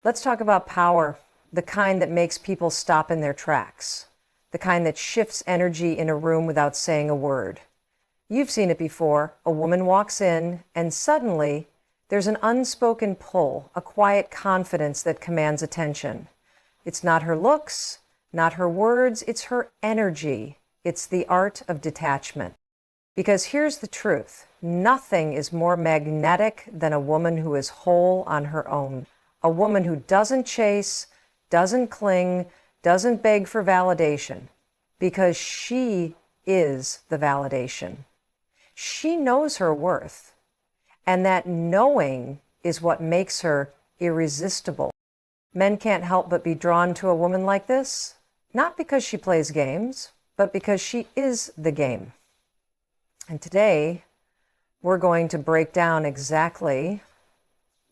Let's talk about power, the kind that makes people stop in their tracks, the kind that shifts energy in a room without saying a word. You've seen it before. A woman walks in, and suddenly there's an unspoken pull, a quiet confidence that commands attention. It's not her looks, not her words, it's her energy. It's the art of detachment. Because here's the truth. Nothing is more magnetic than a woman who is whole on her own. A woman who doesn't chase, doesn't cling, doesn't beg for validation. Because she is the validation. She knows her worth. And that knowing is what makes her irresistible. Men can't help but be drawn to a woman like this, not because she plays games, but because she is the game. And today, we're going to break down exactly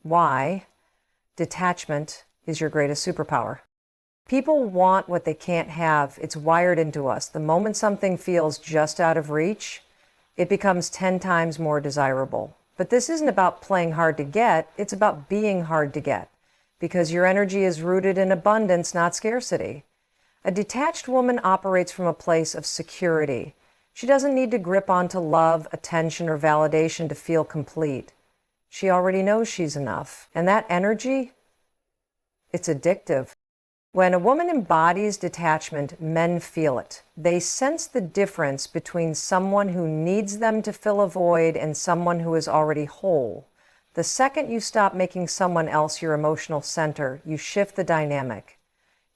why detachment is your greatest superpower. People want what they can't have. It's wired into us. The moment something feels just out of reach, it becomes 10 times more desirable. But this isn't about playing hard to get, it's about being hard to get, because your energy is rooted in abundance, not scarcity. A detached woman operates from a place of security. She doesn't need to grip onto love, attention, or validation to feel complete. She already knows she's enough. And that energy, it's addictive. When a woman embodies detachment, men feel it. They sense the difference between someone who needs them to fill a void and someone who is already whole. The second you stop making someone else your emotional center, you shift the dynamic.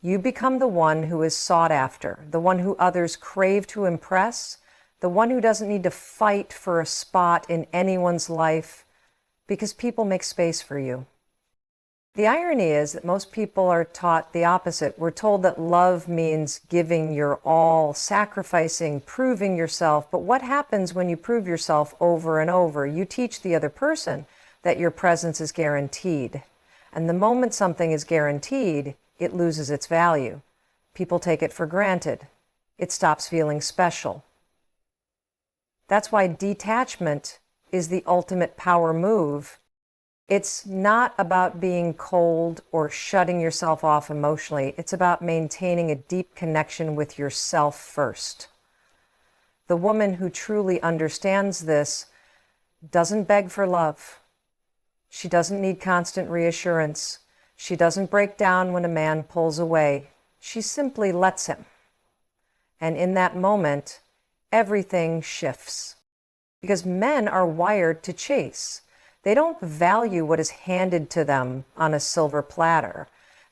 You become the one who is sought after, the one who others crave to impress, the one who doesn't need to fight for a spot in anyone's life because people make space for you. The irony is that most people are taught the opposite. We're told that love means giving your all, sacrificing, proving yourself. But what happens when you prove yourself over and over? You teach the other person that your presence is guaranteed. And the moment something is guaranteed, it loses its value. People take it for granted. It stops feeling special. That's why detachment is the ultimate power move. It's not about being cold or shutting yourself off emotionally. It's about maintaining a deep connection with yourself first. The woman who truly understands this doesn't beg for love. She doesn't need constant reassurance. She doesn't break down when a man pulls away. She simply lets him. And in that moment, everything shifts. Because men are wired to chase. They don't value what is handed to them on a silver platter.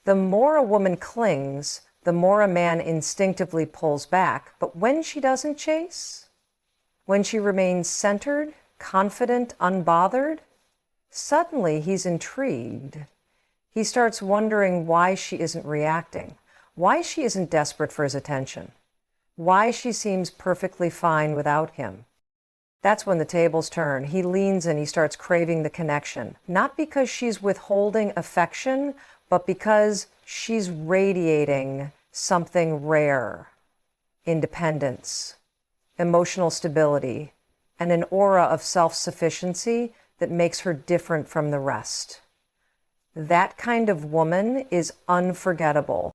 The more a woman clings, the more a man instinctively pulls back. But when she doesn't chase, when she remains centered, confident, unbothered, suddenly he's intrigued. He starts wondering why she isn't reacting, why she isn't desperate for his attention, why she seems perfectly fine without him. That's when the tables turn. He leans in, he starts craving the connection. Not because she's withholding affection, but because she's radiating something rare. Independence, emotional stability, and an aura of self-sufficiency that makes her different from the rest. That kind of woman is unforgettable.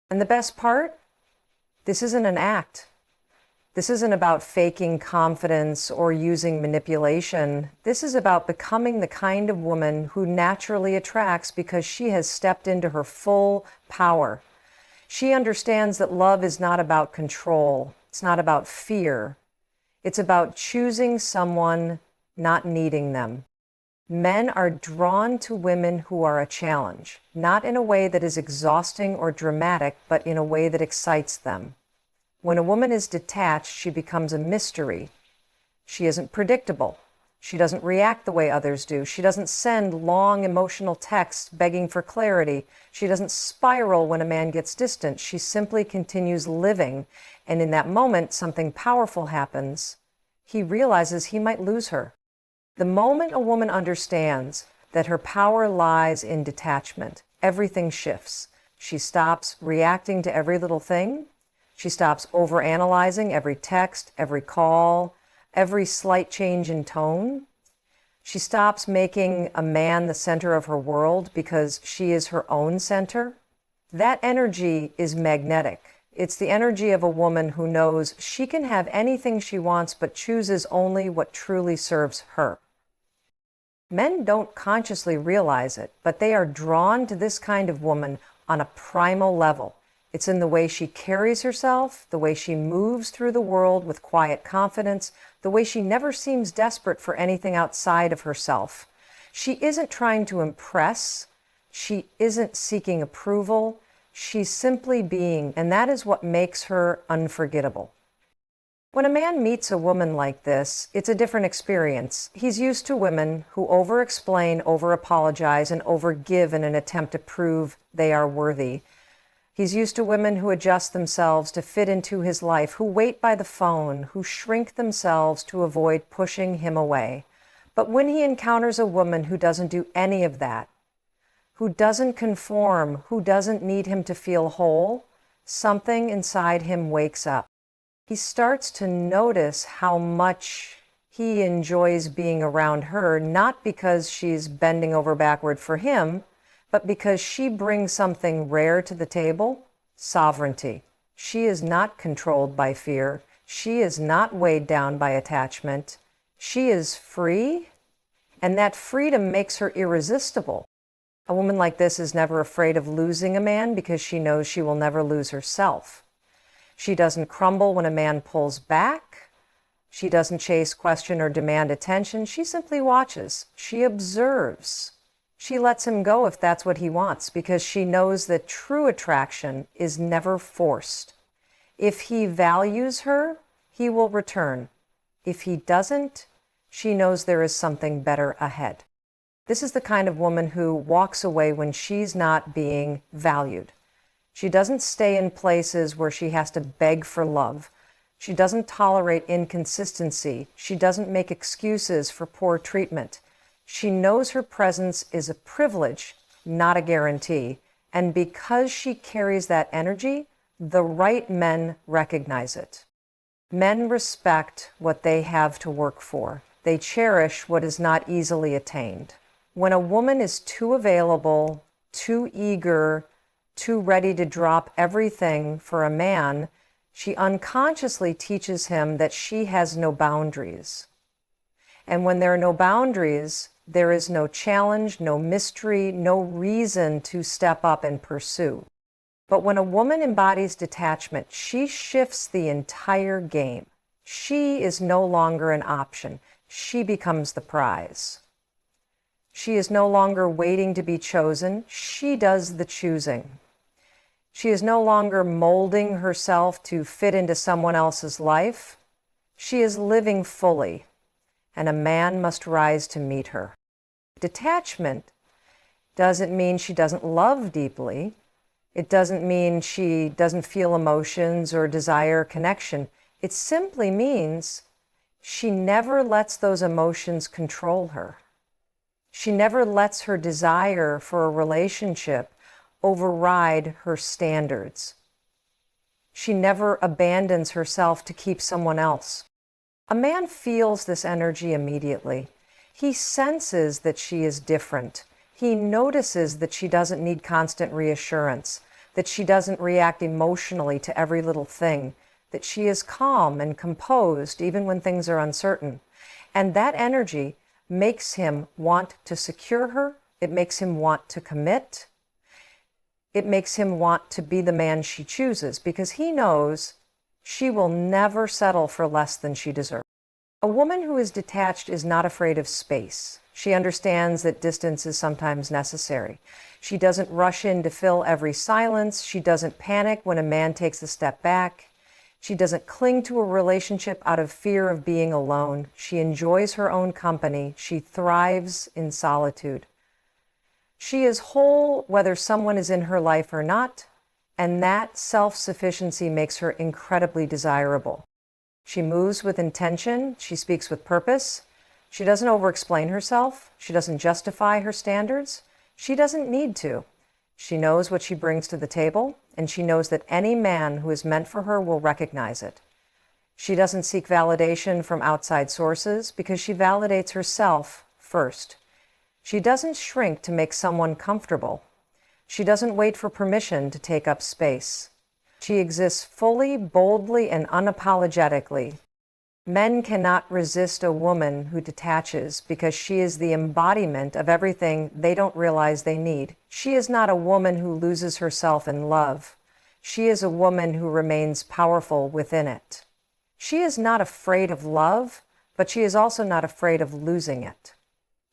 And the best part? This isn't an act. This isn't about faking confidence or using manipulation. This is about becoming the kind of woman who naturally attracts because she has stepped into her full power. She understands that love is not about control. It's not about fear. It's about choosing someone, not needing them. Men are drawn to women who are a challenge, not in a way that is exhausting or dramatic, but in a way that excites them. When a woman is detached, she becomes a mystery. She isn't predictable. She doesn't react the way others do. She doesn't send long emotional texts begging for clarity. She doesn't spiral when a man gets distant. She simply continues living. And in that moment, something powerful happens. He realizes he might lose her. The moment a woman understands that her power lies in detachment, everything shifts. She stops reacting to every little thing. She stops overanalyzing every text, every call, every slight change in tone. She stops making a man the center of her world because she is her own center. That energy is magnetic. It's the energy of a woman who knows she can have anything she wants but chooses only what truly serves her. Men don't consciously realize it, but they are drawn to this kind of woman on a primal level. It's in the way she carries herself, the way she moves through the world with quiet confidence, the way she never seems desperate for anything outside of herself. She isn't trying to impress. She isn't seeking approval. She's simply being, and that is what makes her unforgettable. When a man meets a woman like this, it's a different experience. He's used to women who over-explain, over-apologize, and over-give in an attempt to prove they are worthy. He's used to women who adjust themselves to fit into his life, who wait by the phone, who shrink themselves to avoid pushing him away. But when he encounters a woman who doesn't do any of that, who doesn't conform, who doesn't need him to feel whole, something inside him wakes up. He starts to notice how much he enjoys being around her, not because she's bending over backward for him, but because she brings something rare to the table: sovereignty. She is not controlled by fear. She is not weighed down by attachment. She is free, and that freedom makes her irresistible. A woman like this is never afraid of losing a man because she knows she will never lose herself. She doesn't crumble when a man pulls back. She doesn't chase, question, or demand attention. She simply watches. She observes. She lets him go if that's what he wants, because she knows that true attraction is never forced. If he values her, he will return. If he doesn't, she knows there is something better ahead. This is the kind of woman who walks away when she's not being valued. She doesn't stay in places where she has to beg for love. She doesn't tolerate inconsistency. She doesn't make excuses for poor treatment. She knows her presence is a privilege, not a guarantee. And because she carries that energy, the right men recognize it. Men respect what they have to work for. They cherish what is not easily attained. When a woman is too available, too eager, too ready to drop everything for a man, she unconsciously teaches him that she has no boundaries. And when there are no boundaries, there is no challenge, no mystery, no reason to step up and pursue. But when a woman embodies detachment, she shifts the entire game. She is no longer an option. She becomes the prize. She is no longer waiting to be chosen. She does the choosing. She is no longer molding herself to fit into someone else's life. She is living fully, and a man must rise to meet her. Detachment doesn't mean she doesn't love deeply. It doesn't mean she doesn't feel emotions or desire connection. It simply means she never lets those emotions control her. She never lets her desire for a relationship override her standards. She never abandons herself to keep someone else. A man feels this energy immediately. He senses that she is different. He notices that she doesn't need constant reassurance, that she doesn't react emotionally to every little thing, that she is calm and composed even when things are uncertain. And that energy makes him want to secure her. It makes him want to commit. It makes him want to be the man she chooses, because he knows she will never settle for less than she deserves. A woman who is detached is not afraid of space. She understands that distance is sometimes necessary. She doesn't rush in to fill every silence. She doesn't panic when a man takes a step back. She doesn't cling to a relationship out of fear of being alone. She enjoys her own company. She thrives in solitude. She is whole whether someone is in her life or not, and that self-sufficiency makes her incredibly desirable. She moves with intention. She speaks with purpose. She doesn't over-explain herself. She doesn't justify her standards. She doesn't need to. She knows what she brings to the table, and she knows that any man who is meant for her will recognize it. She doesn't seek validation from outside sources because she validates herself First, she doesn't shrink to make someone comfortable. She doesn't wait for permission to take up space. She exists fully, boldly, and unapologetically. Men cannot resist a woman who detaches because she is the embodiment of everything they don't realize they need. She is not a woman who loses herself in love. She is a woman who remains powerful within it. She is not afraid of love, but she is also not afraid of losing it.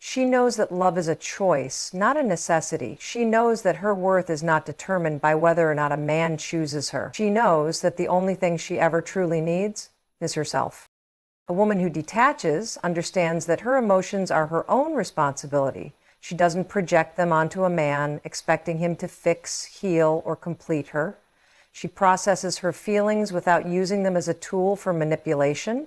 She knows that love is a choice, not a necessity. She knows that her worth is not determined by whether or not a man chooses her. She knows that the only thing she ever truly needs is herself. A woman who detaches understands that her emotions are her own responsibility. She doesn't project them onto a man, expecting him to fix, heal, or complete her. She processes her feelings without using them as a tool for manipulation.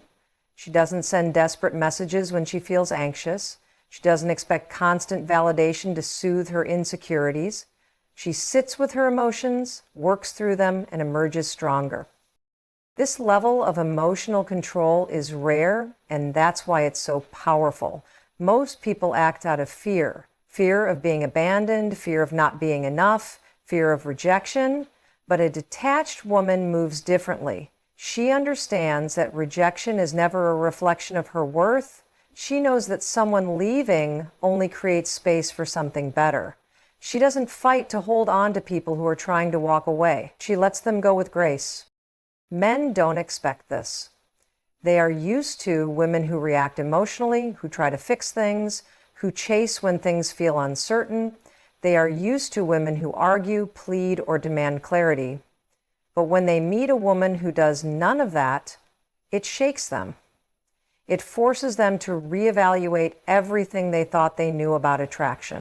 She doesn't send desperate messages when she feels anxious. She doesn't expect constant validation to soothe her insecurities. She sits with her emotions, works through them, and emerges stronger. This level of emotional control is rare, and that's why it's so powerful. Most people act out of fear. Fear of being abandoned, fear of not being enough, fear of rejection. But a detached woman moves differently. She understands that rejection is never a reflection of her worth. She knows that someone leaving only creates space for something better. She doesn't fight to hold on to people who are trying to walk away. She lets them go with grace. Men don't expect this. They are used to women who react emotionally, who try to fix things, who chase when things feel uncertain. They are used to women who argue, plead, or demand clarity. But when they meet a woman who does none of that, it shakes them. It forces them to reevaluate everything they thought they knew about attraction.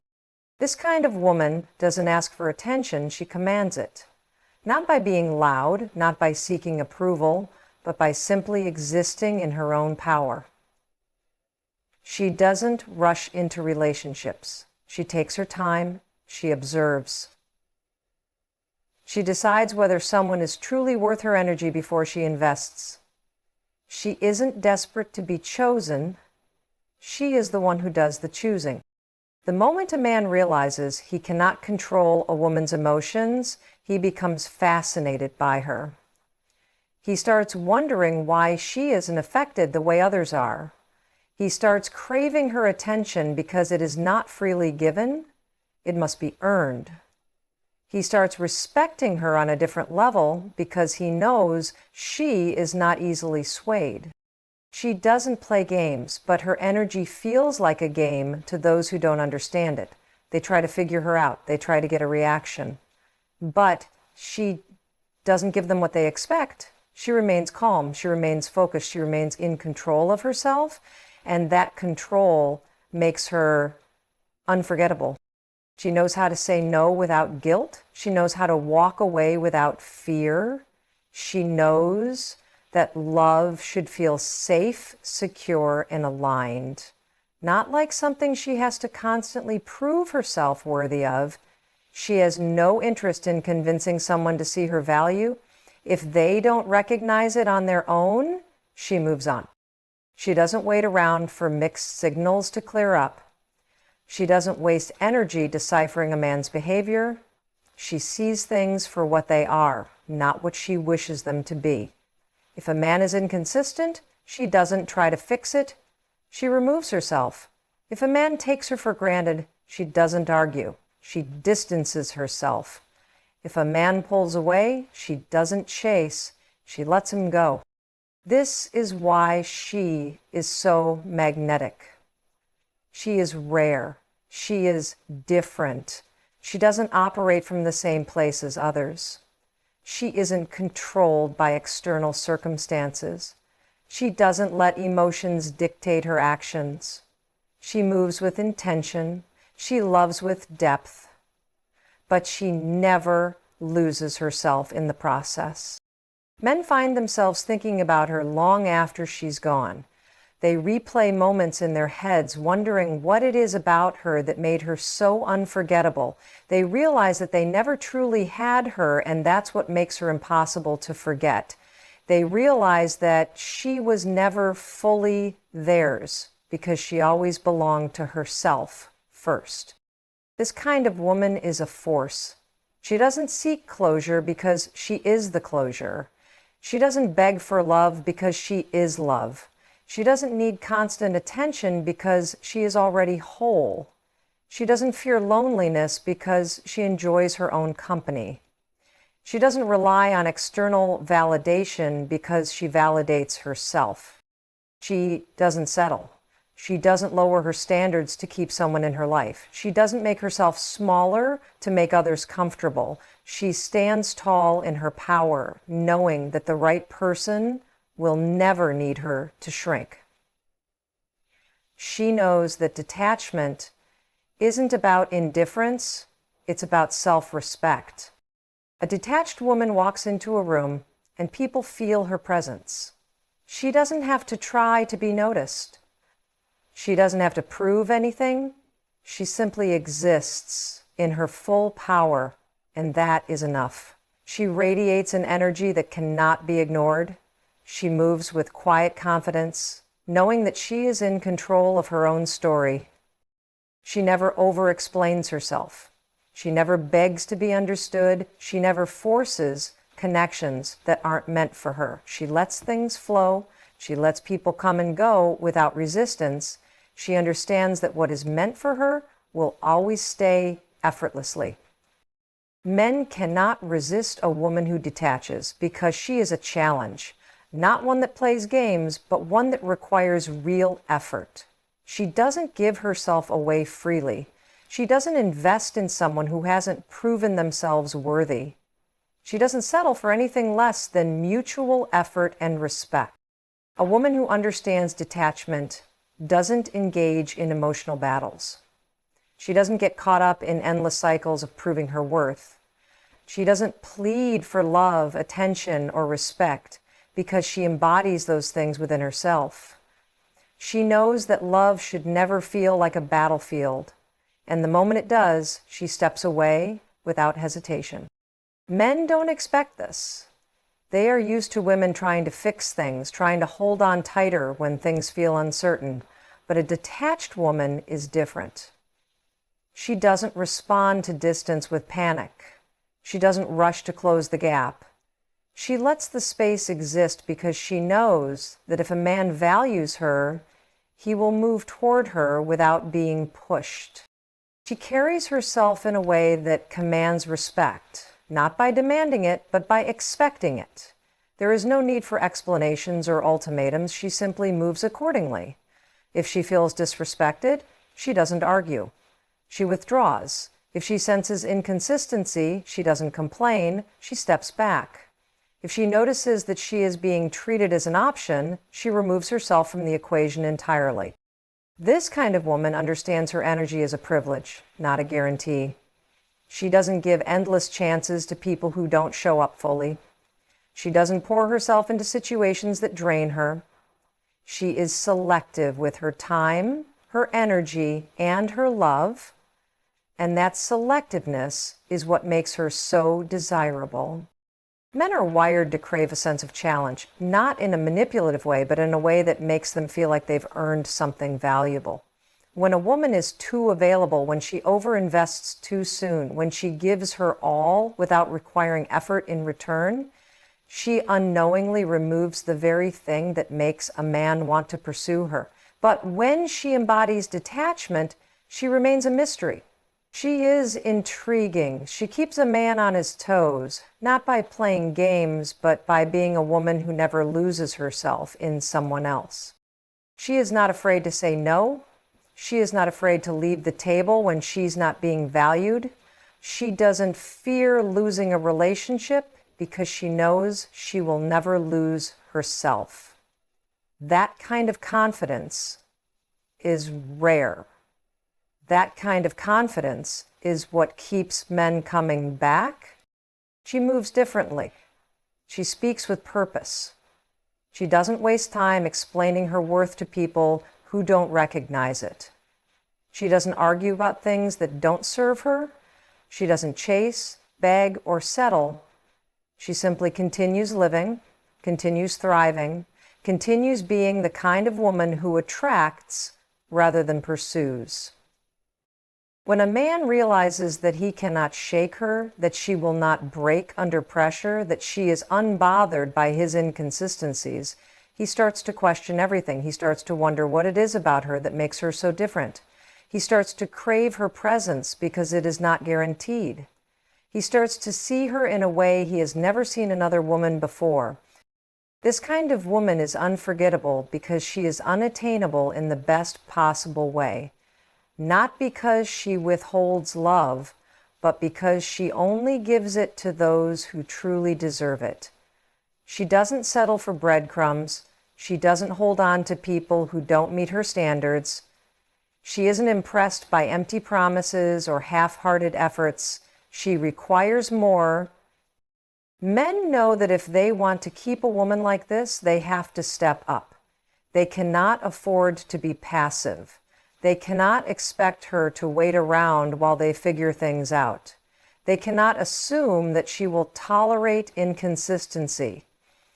This kind of woman doesn't ask for attention, she commands it. Not by being loud, not by seeking approval, but by simply existing in her own power. She doesn't rush into relationships. She takes her time, she observes. She decides whether someone is truly worth her energy before she invests. She isn't desperate to be chosen. She is the one who does the choosing. The moment a man realizes he cannot control a woman's emotions, he becomes fascinated by her. He starts wondering why she isn't affected the way others are. He starts craving her attention because it is not freely given, it must be earned. He starts respecting her on a different level because he knows she is not easily swayed. She doesn't play games, but her energy feels like a game to those who don't understand it. They try to figure her out. They try to get a reaction. But she doesn't give them what they expect. She remains calm. She remains focused. She remains in control of herself. And that control makes her unforgettable. She knows how to say no without guilt. She knows how to walk away without fear. She knows that love should feel safe, secure, and aligned. Not like something she has to constantly prove herself worthy of. She has no interest in convincing someone to see her value. If they don't recognize it on their own, she moves on. She doesn't wait around for mixed signals to clear up. She doesn't waste energy deciphering a man's behavior. She sees things for what they are, not what she wishes them to be. If a man is inconsistent, she doesn't try to fix it. She removes herself. If a man takes her for granted, she doesn't argue. She distances herself. If a man pulls away, she doesn't chase. She lets him go. This is why she is so magnetic. She is rare. She is different. She doesn't operate from the same place as others. She isn't controlled by external circumstances. She doesn't let emotions dictate her actions. She moves with intention. She loves with depth. But she never loses herself in the process. Men find themselves thinking about her long after she's gone. They replay moments in their heads, wondering what it is about her that made her so unforgettable. They realize that they never truly had her, and that's what makes her impossible to forget. They realize that she was never fully theirs. because she always belonged to herself first. This kind of woman is a force. She doesn't seek closure because she is the closure. She doesn't beg for love because she is love. She doesn't need constant attention because she is already whole. She doesn't fear loneliness because she enjoys her own company. She doesn't rely on external validation because she validates herself. She doesn't settle. She doesn't lower her standards to keep someone in her life. She doesn't make herself smaller to make others comfortable. She stands tall in her power, knowing that the right person will never need her to shrink. She knows that detachment isn't about indifference, it's about self-respect. A detached woman walks into a room and people feel her presence. She doesn't have to try to be noticed. She doesn't have to prove anything. She simply exists in her full power, and that is enough. She radiates an energy that cannot be ignored. She moves with quiet confidence, knowing that she is in control of her own story. She never over-explains herself. She never begs to be understood. She never forces connections that aren't meant for her. She lets things flow. She lets people come and go without resistance. She understands that what is meant for her will always stay effortlessly. Men cannot resist a woman who detaches because she is a challenge, not one that plays games, but one that requires real effort. She doesn't give herself away freely. She doesn't invest in someone who hasn't proven themselves worthy. She doesn't settle for anything less than mutual effort and respect. A woman who understands detachment doesn't engage in emotional battles. She doesn't get caught up in endless cycles of proving her worth. She doesn't plead for love, attention, or respect because she embodies those things within herself. She knows that love should never feel like a battlefield, and the moment it does, she steps away without hesitation. Men don't expect this. They are used to women trying to fix things, trying to hold on tighter when things feel uncertain. But a detached woman is different. She doesn't respond to distance with panic. She doesn't rush to close the gap. She lets the space exist because she knows that if a man values her, he will move toward her without being pushed. She carries herself in a way that commands respect, not by demanding it, but by expecting it. There is no need for explanations or ultimatums. She simply moves accordingly. If she feels disrespected, she doesn't argue. She withdraws. If she senses inconsistency, she doesn't complain. She steps back. If she notices that she is being treated as an option, she removes herself from the equation entirely. This kind of woman understands her energy as a privilege, not a guarantee. She doesn't give endless chances to people who don't show up fully. She doesn't pour herself into situations that drain her. She is selective with her time, her energy, and her love, and that selectiveness is what makes her so desirable. Men are wired to crave a sense of challenge, not in a manipulative way, but in a way that makes them feel like they've earned something valuable. When a woman is too available, when she overinvests too soon, when she gives her all without requiring effort in return, she unknowingly removes the very thing that makes a man want to pursue her. But when she embodies detachment, she remains a mystery. She is intriguing. She keeps a man on his toes, not by playing games, but by being a woman who never loses herself in someone else. She is not afraid to say no. She is not afraid to leave the table when she's not being valued. She doesn't fear losing a relationship because she knows she will never lose herself. That kind of confidence is rare. That kind of confidence is what keeps men coming back. She moves differently. She speaks with purpose. She doesn't waste time explaining her worth to people who don't recognize it. She doesn't argue about things that don't serve her. She doesn't chase, beg, or settle. She simply continues living, continues thriving, continues being the kind of woman who attracts rather than pursues. When a man realizes that he cannot shake her, that she will not break under pressure, that she is unbothered by his inconsistencies, he starts to question everything. He starts to wonder what it is about her that makes her so different. He starts to crave her presence because it is not guaranteed. He starts to see her in a way he has never seen another woman before. This kind of woman is unforgettable because she is unattainable in the best possible way. Not because she withholds love, but because she only gives it to those who truly deserve it. She doesn't settle for breadcrumbs. She doesn't hold on to people who don't meet her standards. She isn't impressed by empty promises or half-hearted efforts. She requires more. Men know that if they want to keep a woman like this, they have to step up. They cannot afford to be passive. They cannot expect her to wait around while they figure things out. They cannot assume that she will tolerate inconsistency.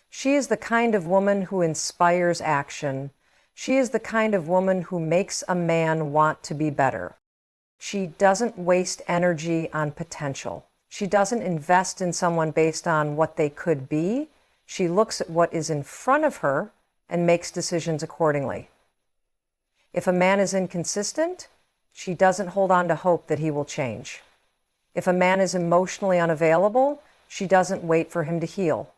She is the kind of woman who inspires action. She is the kind of woman who makes a man want to be better. She doesn't waste energy on potential. She doesn't invest in someone based on what they could be. She looks at what is in front of her and makes decisions accordingly. If a man is inconsistent, she doesn't hold on to hope that he will change. If a man is emotionally unavailable, she doesn't wait for him to heal.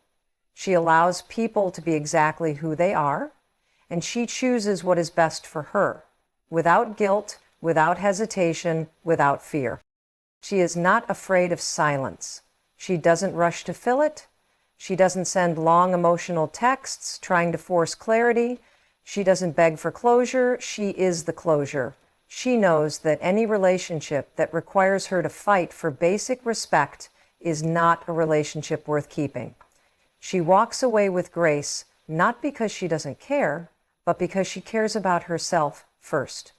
She allows people to be exactly who they are, and she chooses what is best for her, without guilt, without hesitation, without fear. She is not afraid of silence. She doesn't rush to fill it. She doesn't send long emotional texts trying to force clarity. She doesn't beg for closure. She is the closure. She knows that any relationship that requires her to fight for basic respect is not a relationship worth keeping. She walks away with grace, not because she doesn't care, but because she cares about herself first.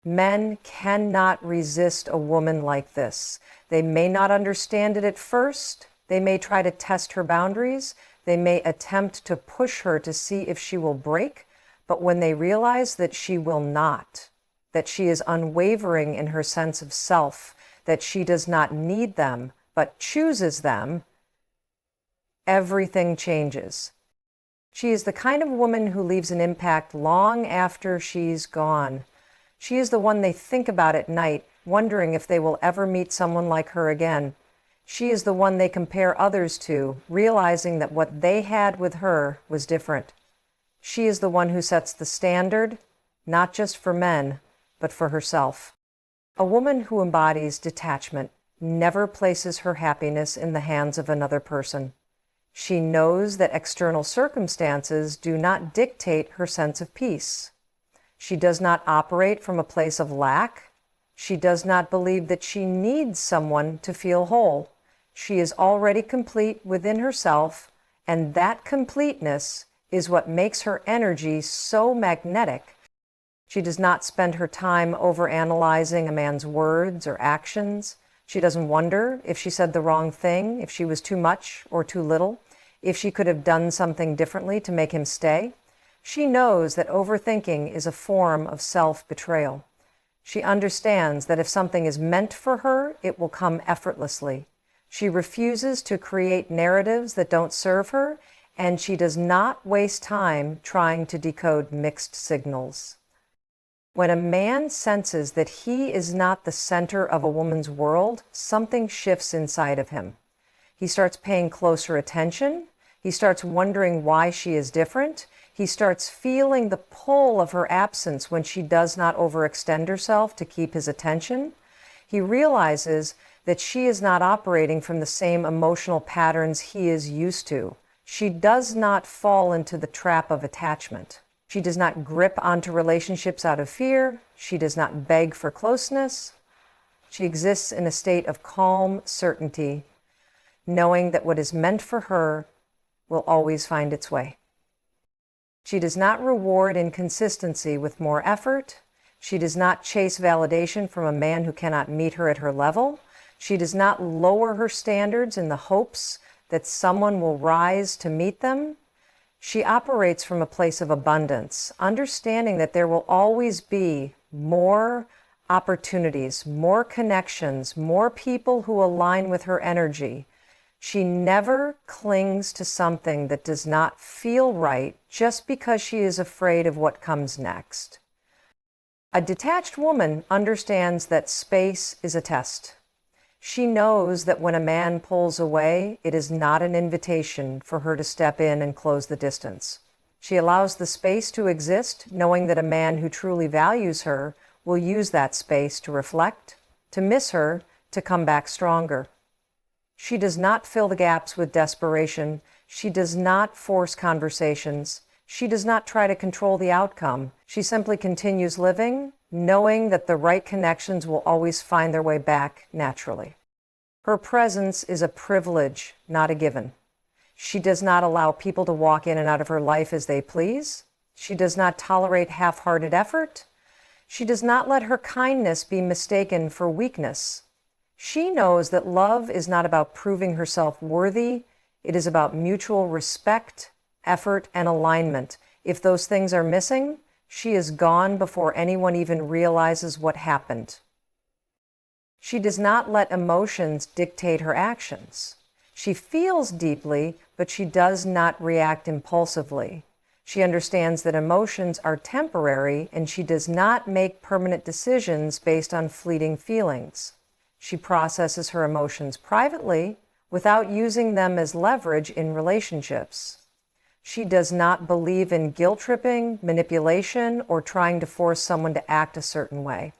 Men cannot resist a woman like this. They may not understand it at first. They may try to test her boundaries. They may attempt to push her to see if she will break. But when they realize that she will not, that she is unwavering in her sense of self, that she does not need them, but chooses them, everything changes. She is the kind of woman who leaves an impact long after she's gone. She is the one they think about at night, wondering if they will ever meet someone like her again. She is the one they compare others to, realizing that what they had with her was different. She is the one who sets the standard, not just for men, but for herself. A woman who embodies detachment never places her happiness in the hands of another person. She knows that external circumstances do not dictate her sense of peace. She does not operate from a place of lack. She does not believe that she needs someone to feel whole. She is already complete within herself, and that completeness is what makes her energy so magnetic. She does not spend her time overanalyzing a man's words or actions. She doesn't wonder if she said the wrong thing, if she was too much or too little, if she could have done something differently to make him stay. She knows that overthinking is a form of self-betrayal. She understands that if something is meant for her, it will come effortlessly. She refuses to create narratives that don't serve her, and she does not waste time trying to decode mixed signals. When a man senses that he is not the center of a woman's world, something shifts inside of him. He starts paying closer attention. He starts wondering why she is different. He starts feeling the pull of her absence when she does not overextend herself to keep his attention. He realizes that she is not operating from the same emotional patterns he is used to. She does not fall into the trap of attachment. She does not grip onto relationships out of fear. She does not beg for closeness. She exists in a state of calm certainty, knowing that what is meant for her will always find its way. She does not reward inconsistency with more effort. She does not chase validation from a man who cannot meet her at her level. She does not lower her standards in the hopes that someone will rise to meet them. She operates from a place of abundance, understanding that there will always be more opportunities, more connections, more people who align with her energy. She never clings to something that does not feel right just because she is afraid of what comes next. A detached woman understands that space is a test. She knows that when a man pulls away, it is not an invitation for her to step in and close the distance. She allows the space to exist, knowing that a man who truly values her will use that space to reflect, to miss her, to come back stronger. She does not fill the gaps with desperation. She does not force conversations. She does not try to control the outcome. She simply continues living, knowing that the right connections will always find their way back naturally. Her presence is a privilege, not a given. She does not allow people to walk in and out of her life as they please. She does not tolerate half-hearted effort. She does not let her kindness be mistaken for weakness. She knows that love is not about proving herself worthy. It is about mutual respect, effort, and alignment. If those things are missing, she is gone before anyone even realizes what happened. She does not let emotions dictate her actions. She feels deeply, but she does not react impulsively. She understands that emotions are temporary, and she does not make permanent decisions based on fleeting feelings. She processes her emotions privately without using them as leverage in relationships. She does not believe in guilt-tripping, manipulation, or trying to force someone to act a certain way.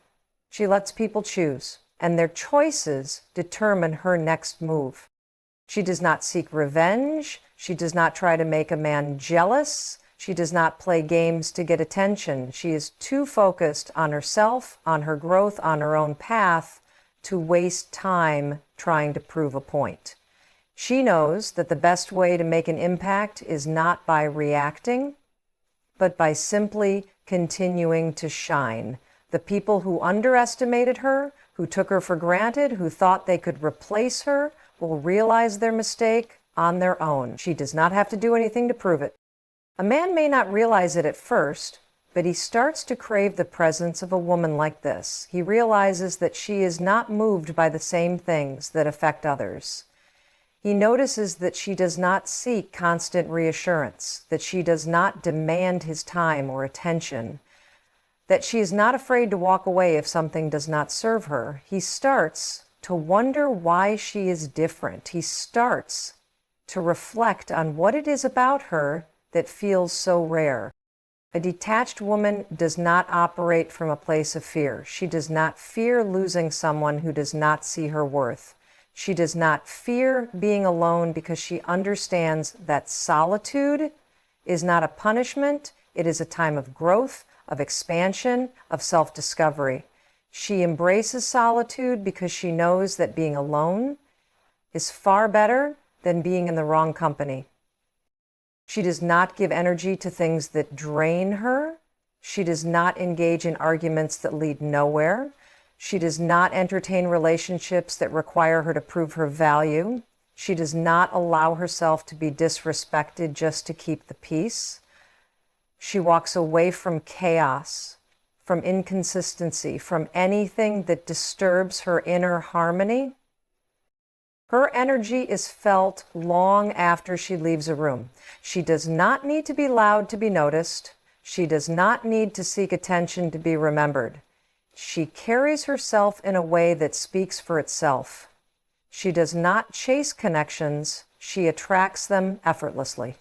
She lets people choose, and their choices determine her next move. She does not seek revenge. She does not try to make a man jealous. She does not play games to get attention. She is too focused on herself, on her growth, on her own path, to waste time trying to prove a point. She knows that the best way to make an impact is not by reacting, but by simply continuing to shine. The people who underestimated her, who took her for granted, who thought they could replace her, will realize their mistake on their own. She does not have to do anything to prove it. A man may not realize it at first, but he starts to crave the presence of a woman like this. He realizes that she is not moved by the same things that affect others. He notices that she does not seek constant reassurance, that she does not demand his time or attention, that she is not afraid to walk away if something does not serve her. He starts to wonder why she is different. He starts to reflect on what it is about her that feels so rare. A detached woman does not operate from a place of fear. She does not fear losing someone who does not see her worth. She does not fear being alone because she understands that solitude is not a punishment. It is a time of growth, of expansion, of self-discovery. She embraces solitude because she knows that being alone is far better than being in the wrong company. She does not give energy to things that drain her. She does not engage in arguments that lead nowhere. She does not entertain relationships that require her to prove her value. She does not allow herself to be disrespected just to keep the peace. She walks away from chaos, from inconsistency, from anything that disturbs her inner harmony. Her energy is felt long after she leaves a room. She does not need to be loud to be noticed. She does not need to seek attention to be remembered. She carries herself in a way that speaks for itself. She does not chase connections. She attracts them effortlessly.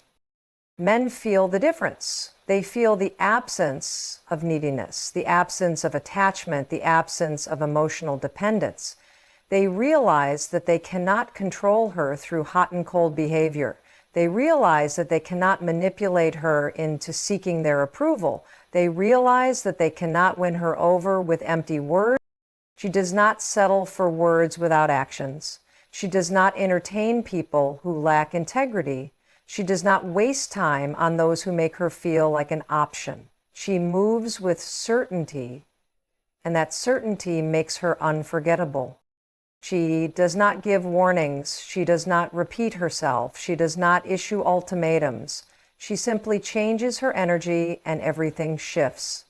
Men feel the difference. They feel the absence of neediness, the absence of attachment, the absence of emotional dependence. They realize that they cannot control her through hot and cold behavior. They realize that they cannot manipulate her into seeking their approval. They realize that they cannot win her over with empty words. She does not settle for words without actions. She does not entertain people who lack integrity. She does not waste time on those who make her feel like an option. She moves with certainty, and that certainty makes her unforgettable. She does not give warnings. She does not repeat herself. She does not issue ultimatums. She simply changes her energy and everything shifts.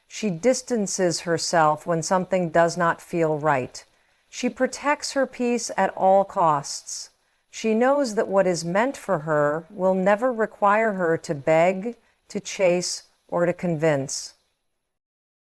She distances herself when something does not feel right. She protects her peace at all costs. She knows that what is meant for her will never require her to beg, to chase, or to convince.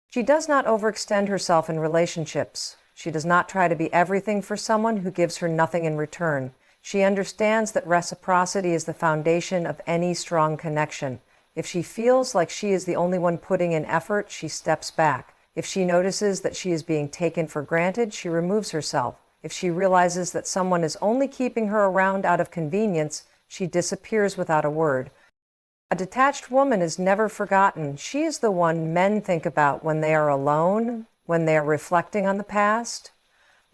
She does not overextend herself in relationships. She does not try to be everything for someone who gives her nothing in return. She understands that reciprocity is the foundation of any strong connection. If she feels like she is the only one putting in effort, she steps back. If she notices that she is being taken for granted, she removes herself. If she realizes that someone is only keeping her around out of convenience, she disappears without a word. A detached woman is never forgotten. She is the one men think about when they are alone, when they are reflecting on the past,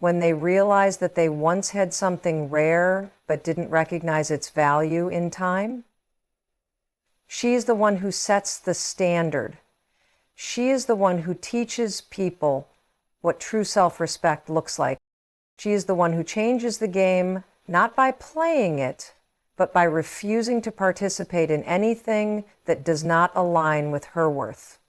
when they realize that they once had something rare but didn't recognize its value in time. She is the one who sets the standard. She is the one who teaches people what true self-respect looks like. She is the one who changes the game, not by playing it, but by refusing to participate in anything that does not align with her worth.